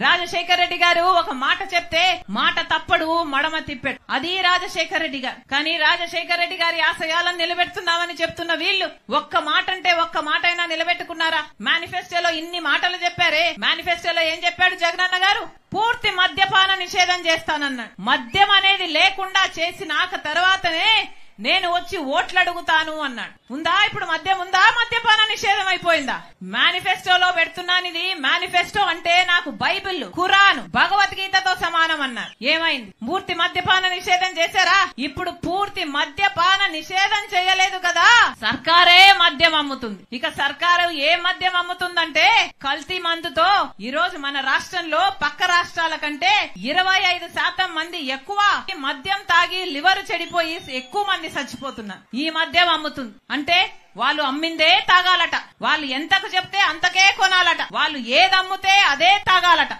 రాజశేఖర రెడ్డి గారు ఒక మాట చెప్తే మాట తప్పడు, మడమ తిప్పాడు. అది రాజశేఖర రెడ్డి గారు. కానీ రాజశేఖర రెడ్డి గారి ఆశయాలను నిలబెడుతున్నామని చెప్తున్న వీళ్ళు ఒక్క మాట అంటే ఒక్క మాట అయినా నిలబెట్టుకున్నారా? మేనిఫెస్టోలో ఇన్ని మాటలు చెప్పారే, మేనిఫెస్టోలో ఏం చెప్పాడు జగనన్న గారు? పూర్తి మద్యపాన నిషేధం చేస్తానన్నాడు. మద్యం అనేది లేకుండా చేసినాక తర్వాతనే నేను వచ్చి ఓట్లు అడుగుతాను అన్నాడు. ఉందా ఇప్పుడు మద్యం ఉందా? మద్యపాన నిషేధం అయిపోయిందా? మేనిఫెస్టోలో పెడుతున్నాను. ఇది మేనిఫెస్టో అంటే నాకు బైబిల్, ఖురాన్, భగవద్గీతతో సమానం అన్నారు. ఏమైంది? పూర్తి మద్యపాన నిషేధం చేశారా? ఇప్పుడు పూర్తి మద్యపాన నిషేధం చేయలేదు కదా, సర్కారే మద్యం అమ్ముతుంది. ఇక సర్కారు ఏ మద్యం అమ్ముతుందంటే కల్తీ మందుతో ఈ రోజు మన రాష్ట్రంలో పక్క రాష్ట్రాల కంటే 25% మంది ఎక్కువ మద్యం తాగి లివర్ చెడిపోయి ఎక్కువ మంది చచ్చిపోతున్నారు. ఈ మద్యం అమ్ముతుంది అంటే వాళ్ళు అమ్మిందే తాగాలట, వాళ్ళు ఎంతకు చెప్తే అంతకే కొనాలట, వాళ్ళు ఏదమ్ముతే అదే తాగాలట.